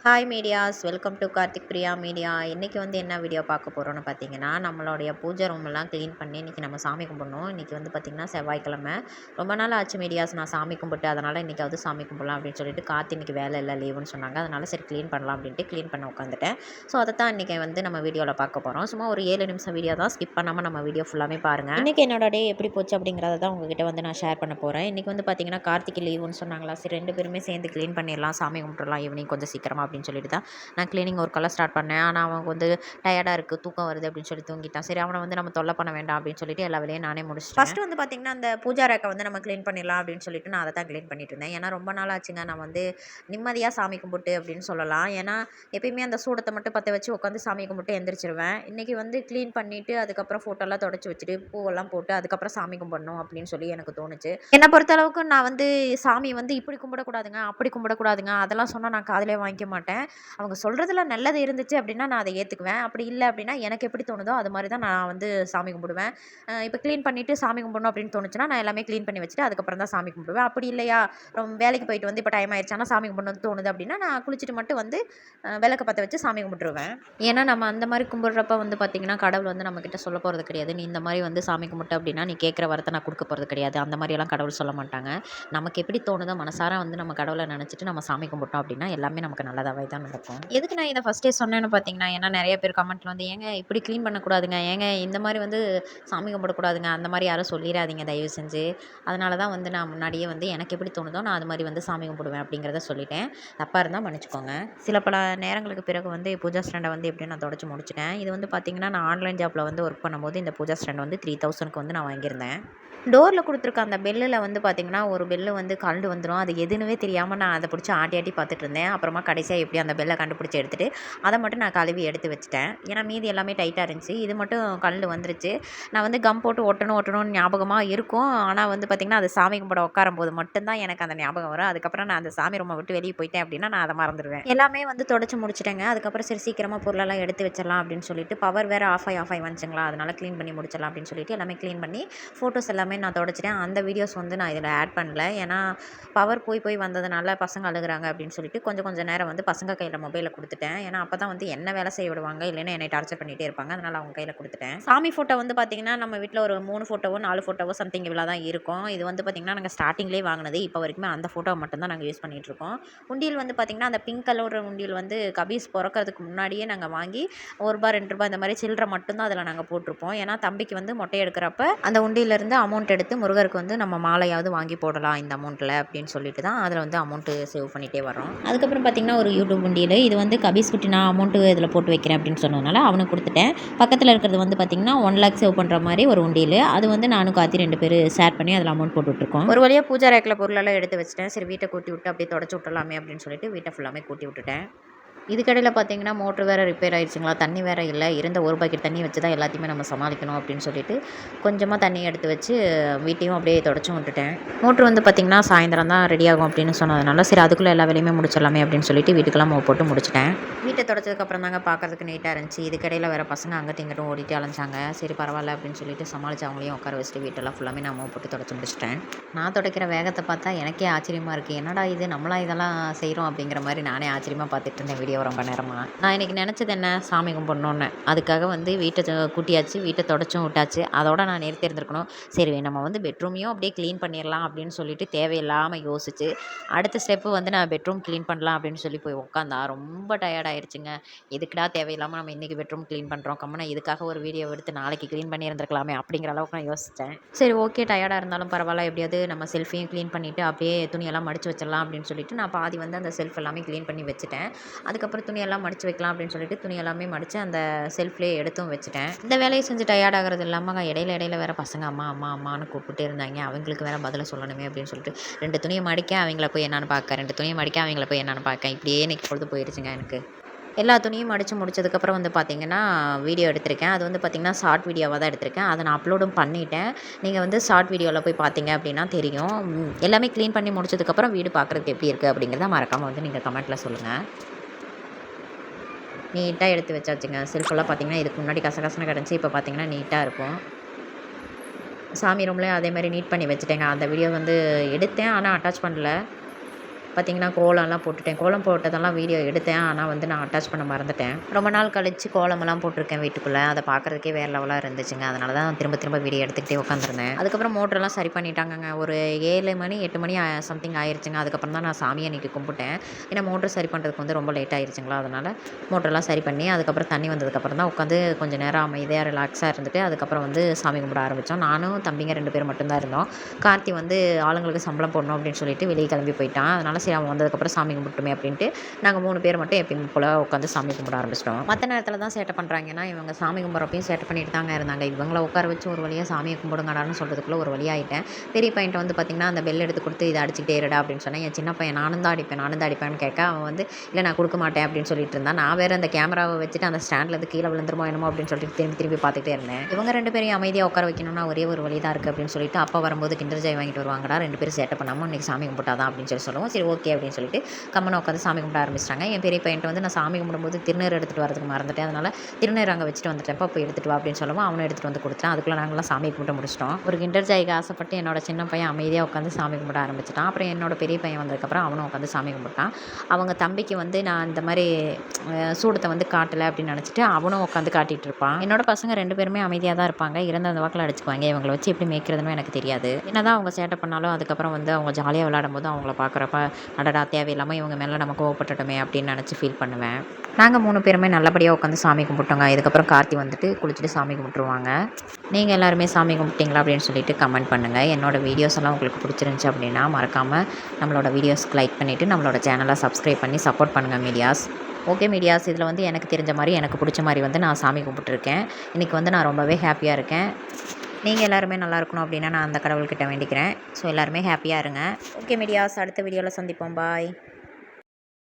Hi medias, welcome to Karthik Priya media. இன்றைக்கி வந்து என்ன வீடியோ பார்க்க போகிறோன்னு பார்த்தீங்கன்னா, நம்மளுடைய பூஜை ரூமெல்லாம் க்ளீன் பண்ணி இன்றைக்கி நம்ம சாமி கும்பிட்ணும். இன்றைக்கி வந்து பார்த்திங்கன்னா செவ்வாய்க்கிழமை. ரொம்ப நாள் ஆச்சு மீடியாஸ் நான் சாமி கும்பிட்டு, அதனால் இன்றைக்காவது சாமி கும்பிட்லாம் அப்படின்னு சொல்லிட்டு கார்த்தி இன்றைக்கி வேலை இல்லை, லீவுன்னு சொன்னாங்க. அதனால் சரி க்ளீன் பண்ணலாம் அப்படின்ட்டு க்ளீன் பண்ண உட்காந்துட்டேன். ஸோ அதை தான் இன்றைக்கி வந்து நம்ம வீடியோவில் பார்க்க போகிறோம். சும்மா ஒரு 7 நிமிஷம் வீடியோ தான், ஸ்கிப் பண்ணாமல் நம்ம வீடியோ ஃபுல்லாமே பாருங்கள். இன்றைக்கி என்னோட டே எப்படி போச்சு அப்படிங்கிறத தான் உங்ககிட்ட வந்து நான் ஷேர் பண்ண போகிறேன். இன்றைக்கி வந்து பார்த்திங்கன்னா கார்த்திக் லீவுன்னு சொன்னாங்களா, சரி 2 பேருமே சேர்ந்து க்ளீன் பண்ணிடலாம், சாமி கும்பிட்றலாம் ஈவினிங் கொஞ்சம் சீக்கிரமாக அப்படின்னு சொல்லிட்டு தான் நான் க்ளீனிங் ஒர்க்கெல்லாம் ஸ்டார்ட் பண்ணேன். ஆனால் அவன் வந்து டயர்டாக இருக்குது, தூக்கம் வருது அப்படின்னு சொல்லி தூங்கிட்டான். சரி அவனை வந்து நம்ம தொல்லை பண்ண வேண்டாம் அப்படின்னு சொல்லிட்டு எல்லா வேலையும் நானே முடிச்சிட்டேன். ஃபஸ்ட்டு வந்து பார்த்திங்கன்னா அந்த பூஜா ரேக்கை வந்து நம்ம க்ளீன் பண்ணிடலாம் அப்படின்னு சொல்லிட்டு நான் அதை தான் க்ளீன் பண்ணிட்டு இருந்தேன். ஏன்னா ரொம்ப நாள் ஆச்சுங்க நான் வந்து நிம்மதியாக சாமி கும்பிட்டு அப்படின்னு சொல்லலாம். ஏன்னா எப்பயுமே அந்த சூடத்தை மட்டும் பற்ற வச்சு உட்காந்து சாமி கும்பிட்டு எந்திரிச்சிருவேன். இன்றைக்கி வந்து க்ளீன் பண்ணிவிட்டு அதுக்கப்புறம் ஃபோட்டோலாம் தொடச்சி வச்சுட்டு பூவெல்லாம் போட்டு அதுக்கப்புறம் சாமி கும்பிடணும் அப்படின்னு சொல்லி எனக்கு தோணுச்சு. என்னை பொறுத்தளவுக்கு நான் வந்து சாமி வந்து இப்படி கும்பிடக்கூடாதுங்க, அப்படி கும்பிடக்கூடாதுங்க, அதெல்லாம் சொன்னால் நான் காதிலே வாங்கிக்க மாட்டேன். அவங்க சொல்கிறதுல நல்லது இருந்துச்சு அப்படின்னா நான் அதை ஏற்றுக்குவேன். அப்படி இல்லை அப்படின்னா எனக்கு எப்படி தோணுதோ அது மாதிரி தான் நான் வந்து சாமி கும்பிடுவேன். இப்போ க்ளீன் பண்ணிவிட்டு சாமி கும்பிடணும் அப்படின்னு தோணுச்சுன்னா நான் எல்லாமே க்ளீன் பண்ணி வச்சுட்டு அதுக்கப்புறம் தான் சாமி கும்பிடுவேன். அப்படி இல்லையா, வேலைக்கு போயிட்டு வந்து இப்போ டைம் ஆயிடுச்சானா சாமி கும்பிடணும்னு தோணுது அப்படின்னா நான் குளிச்சுட்டு மட்டும் வந்து விளக்கு பற்ற வச்சு சாமி கும்பிட்டுருவேன். ஏன்னா நம்ம அந்த மாதிரி கும்பிட்றப்ப வந்து பார்த்திங்கன்னா கடவுள் வந்து நம்மக்கிட்ட சொல்ல போகிறது கிடையாது, நீ இந்த மாதிரி வந்து சாமி கும்பிட்டு அப்படின்னா நீ கேட்குற வரத்தை நான் கொடுக்க போகிறது கிடையாது, அந்த மாதிரியெல்லாம் கடவுள் சொல்ல மாட்டாங்க. நமக்கு எப்படி தோணுதோ மனசார வந்து நம்ம கடவுளை நினச்சிட்டு நம்ம சாமி கும்பிட்டோம் அப்படின்னா எல்லாமே நமக்கு நல்லதாகவே தான் நடக்கும். எதுக்கு நான் இதை ஃபஸ்ட்டே சொன்னேன்னு பார்த்தீங்கன்னா, ஏன்னா நிறைய பேர் கமெண்ட்டில் வந்து ஏங்க இப்படி க்ளீன் பண்ணக்கூடாதுங்க, ஏங்க இந்த மாதிரி வந்து சாமி கும்பிடக்கூடாதுங்க, அந்த மாதிரி யாரும் சொல்லிடாதீங்க தயவு செஞ்சு. அதனால தான் வந்து நான் முன்னாடியே வந்து எனக்கு எப்படி தோணுதோ நான் அது மாதிரி வந்து சாமி கும்பிடுவேன் அப்படிங்கிறத சொல்லிட்டேன். தப்பாக இருந்தால் மன்னிச்சுக்கோங்க. சில பல நேரங்களுக்கு பிறகு வந்து பூஜா ஸ்டாண்டை வந்து எப்படியும் நான் தொடச்சி முடிச்சிட்டேன். இது வந்து பார்த்திங்கன்னா நான் ஆன்லைன் ஜாப்பில் வந்து ஒர்க் பண்ணும்போது இந்த பூஜா ஸ்டாண்ட் வந்து 3000க்கு வந்து நான் வாங்கியிருந்தேன். டோரில் கொடுத்துருக்க அந்த பெல்லில் வந்து பார்த்திங்கன்னா ஒரு பெல்லு வந்து கழண்டு வந்துடும். அது எதுனுவே தெரியாமல் நான் அதை பிடிச்சி ஆட்டி ஆட்டி பார்த்துட்டு இருந்தேன். அப்புறமா கடைசியாக எப்படி அந்த பெல்லை கண்டுபிடிச்சி எடுத்துகிட்டு அதை மட்டும் நான் கழுவி எடுத்து வச்சுட்டேன். ஏன்னா மீதி எல்லாமே டைட்டாக இருந்துச்சு, இது மட்டும் கழண்டு வந்துருச்சு. நான் வந்து கம் போட்டு ஒட்டணும்னு ஞாபகமாக இருக்கும். ஆனால் வந்து பார்த்திங்கன்னா அது சாமி கும்பிட உட்காரும்போது மட்டும்தான் எனக்கு அந்த ஞாபகம் வரும். அதுக்கப்புறம் நான் அந்த சாமி ரூமை விட்டு வெளியே போயிட்டேன் அப்படின்னா நான் அதை மறந்துடுவேன். எல்லாமே வந்து தொடச்சி முடிச்சிட்டேங்க. அதுக்கப்புறம் சரி சீக்கிரமாக பொருளெல்லாம் எடுத்து வச்சிடலாம் அப்படின்னு சொல்லிட்டு பவர் வேறு ஆஃப் ஆகி வந்துச்சுங்களா, அதனால் க்ளீன் பண்ணி முடிச்சிடலாம் அப்படின்னு சொல்லிட்டு எல்லாமே க்ளீன் பண்ணி ஃபோட்டோஸ் எல்லாமே நான் தொடச்சிட்டேன். அந்த வீடியோஸ் வந்து நான் இதில் ஆட் பண்ணல. ஏன்னா பவர் போய் வந்ததுனால பசங்க அழுகுறாங்க அப்படின்னு சொல்லிட்டு கொஞ்சம் நேரம் வந்து பசங்க கையில் மொபைலை கொடுத்துட்டேன். ஏன்னா அப்போ தான் வந்து என்ன வேலை செய்ய விடுவாங்க, இல்லைன்னா என்னை டார்ச்சர் பண்ணிகிட்டே இருப்பாங்க. அதனால் அவங்க கையில் கொடுத்துட்டேன். சாமி ஃபோட்டோ வந்து பார்த்திங்கன்னா நம்ம வீட்டில் ஒரு 3 ஃபோட்டோவோ 4 ஃபோட்டோவோ சம்திங் இவ்வளோ தான் இருக்கும். இது வந்து பார்த்திங்கன்னா நாங்கள் ஸ்டார்டிங்லேயே வாங்கினது. இப்போ வரைக்குமே அந்த ஃபோட்டோ மட்டும்தான் நாங்கள் யூஸ் பண்ணிகிட்ருக்கோம். உண்டியல் வந்து பார்த்திங்கன்னா அந்த பிங்க் கலர் உண்டியல் வந்து கபீஸ் பிறக்கிறதுக்கு முன்னாடியே நாங்கள் வாங்கி ரூ. 1 2 இந்த மாதிரி சில்லறை மட்டும்தான் அதில் நாங்கள் போட்டிருப்போம். ஏன்னா தம்பிக்கு வந்து மொட்டை எடுக்கிறப்ப அந்த உண்டியிலேருந்து அமௌண்ட் எடுத்து முருகருக்கு வந்து நம்ம மாலையாவது வாங்கி போடலாம் இந்த அமௌண்ட்டில் அப்படின்னு சொல்லிட்டு தான் அதில் வந்து அமௌண்ட்டு சேவ் பண்ணிகிட்டே வரோம். அதுக்கப்புறம் பார்த்திங்கன்னா ஒரு யூடியூப் உண்டியல், இது வந்து கபீஸ் குட்டி நான் அமௌண்ட்டு இதில் போட்டு வைக்கிறேன் அப்படின்னு சொன்னதுனால அவனுக்கு கொடுத்துட்டேன். பக்கத்தில் இருக்கிறது வந்து பார்த்திங்கன்னா 1 லேக் சேவ் பண்ணுற மாதிரி ஒரு உண்டியல், அது வந்து நானும் கார்த்தி 2 பேர் ஷேர் பண்ணி அதில் அமௌண்ட் போட்டுட்ருக்கோம். ஒரு வழியாக பூஜா ரேக்கில் பொருளெல்லாம் எடுத்து வச்சுட்டேன். சரி வீட்டை கூட்டி விட்டு அப்படியே தொடச்சி விட்டுலாமே அப்படின்னு சொல்லிட்டு வீட்டை ஃபுல்லாமே கூட்டி விட்டுட்டேன். இதுக்கடையில் பார்த்திங்கன்னா மோட்ரு வேறு ரிப்பேர் ஆகிடுச்சுங்களா, தண்ணி வேறு இல்லை. இருந்த ஒரு பக்கெட் தண்ணி வச்சு தான் எல்லாத்தையுமே நம்ம சமாளிக்கணும் அப்படின்னு சொல்லிட்டு கொஞ்சமாக தண்ணி எடுத்து வச்சு வீட்டையும் அப்படியே தொடச்சும் விட்டுட்டேன். மோட்ரு வந்து பார்த்திங்கன்னா சாயந்தரம் தான் ரெடி ஆகும் அப்படின்னு சொன்னதுனால சரி அதுக்குள்ளே எல்லா வேலையுமே முடிச்சிடலாமே அப்படின்னு சொல்லிட்டு வீட்டுக்கெல்லாம் மோப் போட்டு முடிச்சிட்டேன். வீட்டை தொடச்சதுக்கப்புறம் தாங்க பார்க்கறதுக்கு நீட்டாக இருந்துச்சு. இதுக்கடையில் வேறு பசங்க அங்கிட்டும் இங்கிட்டும் ஓடிட்டு அலைஞ்சாங்க. சரி பரவாயில்ல அப்படின்னு சொல்லிட்டு சமாளித்து அவங்களையும் உட்கார வச்சுட்டு வீட்டெல்லாம் ஃபுல்லாமே நான் மோப் போட்டு தொடச்சி முடிச்சிட்டேன். நான் துடைக்கிற வேகத்தை பார்த்தா எனக்கே ஆச்சரியமாக இருக்குது. என்னடா இது நம்மளாம் இதெல்லாம் செய்கிறோம் அப்படிங்கிற மாதிரி நானே ஆச்சரியமாக பார்த்துட்டு இருந்தேன் வீடியோ ரொம்ப நேரமாக. நான் இன்றைக்கி நினச்சது என்ன, சாமி கும்பிடணுன்னு. அதுக்காக வந்து வீட்டை கூட்டியாச்சு, வீட்டை தொடச்சும் விட்டாச்சு. அதோட நான் நிறுத்தி இருந்திருக்கணும். சரி நம்ம வந்து பெட்ரூமையும் அப்படியே க்ளீன் பண்ணிடலாம் அப்படின்னு சொல்லிட்டு தேவையில்லாமல் யோசிச்சு அடுத்த ஸ்டெப்பு வந்து நான் பெட்ரூம் க்ளீன் பண்ணலாம் அப்படின்னு சொல்லி போய் உட்காந்தா ரொம்ப டயர்ட் ஆயிடுச்சுங்க. எதுக்குடா தேவையில்லாமல் நம்ம இன்றைக்கி பெட்ரூம் க்ளீன் பண்ணுறோம், கம்முனா இதுக்காக ஒரு வீடியோ எடுத்து நாளைக்கு க்ளீன் பண்ணியிருந்திருக்கலாமே அப்படிங்கிற அளவுக்கு நான் யோசித்தேன். சரி ஓகே டயர்டாக இருந்தாலும் பரவாயில்ல, எப்படியாவது நம்ம செல்ஃபையும் க்ளீன் பண்ணிவிட்டு அப்படியே துணியெல்லாம் மடித்து வச்சிடலாம் அப்படின்னு சொல்லிட்டு நான் பாதி வந்து அந்த செல்ஃப் எல்லாமே க்ளீன் பண்ணி வச்சுட்டேன். அதுக்கப்புறம் துணியெல்லாம் மடித்து வைக்கலாம் அப்படின்னு சொல்லிட்டு துணி எல்லாமே மடித்து அந்த செல்ஃப்லேயே எடுத்தும் வச்சுட்டேன். இந்த வேலையை செஞ்சு டயர்ட் ஆகிறது இல்லாமல் இடையில வேறு பசங்க அம்மா அம்மா அம்மான்னு கூப்பிட்டே இருந்தாங்க. அவங்களுக்கு வேறு பதிலை சொல்லணுமே அப்படின்னு சொல்லிட்டு 2 துணியை மடிக்க அவங்கள போய் என்னான்னு பார்க்க, 2 துணியை மடிக்க அவங்கள போய் என்னான்னு பார்க்க, இப்படியே இன்னைக்கு பொழுது போயிடுச்சுங்க எனக்கு. எல்லா துணியும் மடித்து முடிச்சதுக்கப்புறம் வந்து பார்த்திங்கன்னா வீடியோ எடுத்திருக்கேன். அது வந்து பார்த்திங்கன்னா ஷார்ட் வீடியோவாக தான் எடுத்திருக்கேன். அதை நான் அப்லோடும் பண்ணிட்டேன். நீங்கள் வந்து ஷார்ட் வீடியோவில் போய் பார்த்தீங்க அப்படின்னா தெரியும். எல்லாமே க்ளீன் பண்ணி முடிச்சதுக்கப்புறம் வீடு பார்க்குறதுக்கு எப்படி இருக்குது அப்படிங்கிறத மறக்காமல் வந்து நீங்கள் கமெண்ட்டில் சொல்லுங்கள். நீட்டாக எடுத்து வச்சாச்சுங்க. செல்ஃபெல்லாம் பார்த்திங்கன்னா இதுக்கு முன்னாடி கசகசன்னு கிடந்துச்சு, இப்போ பார்த்திங்கன்னா நீட்டாக இருக்கும். சாமி ரூம்லேயும் அதே மாதிரி நீட் பண்ணி வச்சுட்டேங்க. அந்த வீடியோ வந்து எடுத்தேன், ஆனால் அட்டாச் பண்ணல. பார்த்திங்கன்னா கோலம்லாம் போட்டுட்டேன். கோலம் போட்டதெல்லாம் வீடியோ எடுத்தேன். ஆனால் வந்து நான் அட்டாச் பண்ண மறந்துட்டேன். ரொம்ப நாள் கழிச்சு கோலமெல்லாம் போட்டிருக்கேன் வீட்டுக்குள்ளே. அதை பார்க்குறதுக்கே வேறு லெவலாக இருந்துச்சுங்க. அதனால தான் திரும்ப திரும்ப வீடியோ எடுத்துக்கிட்டே உட்காந்துருந்தேன். அதுக்கப்புறம் மோட்டரெல்லாம் சரி பண்ணிட்டாங்கங்க. ஒரு 7 மணி 8 மணி சம்திங் ஆயிடுச்சுங்க. அதுக்கப்புறம் தான் நான் சாமியை அன்றைக்கி கும்பிட்டேன். ஏன்னா மோட்ரு சரி பண்ணுறதுக்கு வந்து ரொம்ப லேட் ஆயிடுச்சுங்களா. அதனால் மோட்டரெல்லாம் சரி பண்ணி அதுக்கப்புறம் தண்ணி வந்ததுக்கப்புறம் தான் உட்காந்து கொஞ்சம் நேரம் அமைதியாக ரிலாக்ஸாக இருந்துட்டு அதுக்கப்புறம் வந்து சாமி கும்பிட ஆரம்பித்தோம். நானும் தம்பிங்க 2 பேர் மட்டும்தான் இருந்தோம். கார்த்தி வந்து ஆளுங்களுக்கு சம்பளம் போடணும் அப்படின்னு சொல்லிட்டு வெளியே கிளம்பி போயிட்டான். அதனால் சரி அவன் வந்ததுக்கப்புறம் சாமி கும்பிட்டுமே அப்படின்ட்டு நாங்கள் 3 பேர் மட்டும் எப்பயும் போல் உட்காந்து சாமி கும்பிட ஆரம்பிச்சிட்டோம். மற்ற நேரத்தில் தான் சேட்டை பண்ணுறாங்கன்னா இவங்க சாமி கும்பிட்றப்பையும் சேட்டை பண்ணிட்டு தாங்க இருந்தாங்க. இவங்கள உட்கார வச்சு ஒரு வழியாக சாமியை கும்பிடுங்கடான்னு சொல்கிறதுக்குள்ளே ஒரு வழியாகிட்டேன். பெரிய பையன்ட்ட வந்து பார்த்திங்கன்னா அந்த பெல் எடுத்து கொடுத்து இதை அடிச்சுக்கிட்டே இருடா அப்படின்னு சொன்னேன். என் சின்ன பையன் நானும் தான் அடிப்பேன்னு கேட்க அவன் வந்து இல்லை நான் கொடுக்க மாட்டேன் அப்படின்னு சொல்லிட்டு இருந்தான். நான் வேறு அந்த கேமராவை வச்சுட்டு அந்த ஸ்டாண்ட்லேருந்து கீழே விழுந்துருமோ என்னமோ அப்படின்னு சொல்லிட்டு திரும்பி பார்த்துக்கிட்டே இருந்தேன். இவங்க 2 பேரையும் அமைதியாக உட்கார வைக்கணும்னா ஒரே ஒரு வழி தான் இருக்குது அப்படின்னு சொல்லிட்டு அப்பா வரும்போது கிண்டர் ஜாய் வாங்கிட்டு வருவாங்கடா 2 பேரும் சேட்டை பண்ணாமல் இன்றைக்கி சாமி கும்பிட்டாதான் அப்படின்னு சொல்லுவோம். சரி ஓகே அப்படின்னு சொல்லிட்டு கம்மனை உட்காந்து சாமி கும்பிட ஆரம்பிச்சிட்டாங்க. என் பெரிய பையன்ட்டு வந்து நான் சாமி கும்பிடும்போது திருநீர் எடுத்துகிட்டு வரதுக்கு மறந்துட்டேன். அதனால் திருநீர் அங்கே வச்சுட்டு வந்துட்டேன். போய் எடுத்துகிட்டு வா அப்படின்னு சொல்லுவோம். அவனும் எடுத்துகிட்டு வந்து கொடுத்தான். அதுக்குள்ளே நாங்களாம் சாமி கும்பிட்டு முடிச்சிட்டோம். ஒரு கிண்டர் ஜாய்க்கு ஆசைப்பட்டு என்னோட சின்ன பையன் அமைதியாக உட்காந்து சாமி கும்பிட ஆரம்பிச்சிட்டான். அப்புறம் என்னோட பெரிய பையன் வந்ததுக்கப்புறம் அவனும் உட்காந்து சாமி கும்பிட்டான். அவங்க தம்பிக்கு வந்து நான் இந்த மாதிரி சூடத்தை வந்து காட்டலை அப்படின்னு நினச்சிட்டு அவனும் உட்காந்து காட்டிகிட்டு இருப்பான். என்னோட பசங்க 2 பேருமே அமைதியாக தான் இருப்பாங்க. இறந்த அந்த வாக்கில் அடிச்சுக்குவாங்க. இவங்களை வச்சு எப்படி மேய்க்கிறதுன்னு எனக்கு தெரியாது. என்னதான் அவங்க சேட்டை பண்ணாலும் அதுக்கப்புறம் வந்து அவங்க ஜாலியாக விளையாடும் போது அவங்கள பார்க்குறப்ப அடடா தேவையில்லாமல் இவங்க மேலே நம்ம கோவப்பட்டுட்டோமே அப்படின்னு நினச்சி ஃபீல் பண்ணுவேன். நாங்கள் 3 பேருமே நல்லபடியாக உட்காந்து சாமி கும்பிட்டோங்க. இதுக்கப்புறம் கார்த்தி வந்துட்டு குளிச்சுட்டு சாமி கும்பிட்டுருவாங்க. நீங்கள் எல்லாருமே சாமி கும்பிட்டீங்களா அப்படின்னு சொல்லிட்டு கமெண்ட் பண்ணுங்கள். என்னோடய வீடியோஸ் எல்லாம் உங்களுக்கு பிடிச்சிருந்துச்சி அப்படின்னா மறக்காமல் நம்மளோட வீடியோஸ்க்கு லைக் பண்ணிவிட்டு நம்மளோட சேனலை சப்ஸ்கிரைப் பண்ணி சப்போர்ட் பண்ணுங்கள் மீடியாஸ். ஓகே மீடியாஸ், இதில் வந்து எனக்கு தெரிஞ்ச மாதிரி எனக்கு பிடிச்ச மாதிரி வந்து நான் சாமி கும்பிட்டுருக்கேன். இன்றைக்கி வந்து நான் ரொம்பவே ஹாப்பியாக இருக்கேன். நீங்கள் எல்லாருமே நல்லா இருக்கணும் அப்படின்னா நான் அந்த கடவுள்கிட்ட வேண்டிக்கிறேன். ஸோ எல்லாருமே ஹாப்பியாக இருங்க. ஓகே மீடியாஸ், அடுத்த வீடியோவில் சந்திப்போம். பாய்.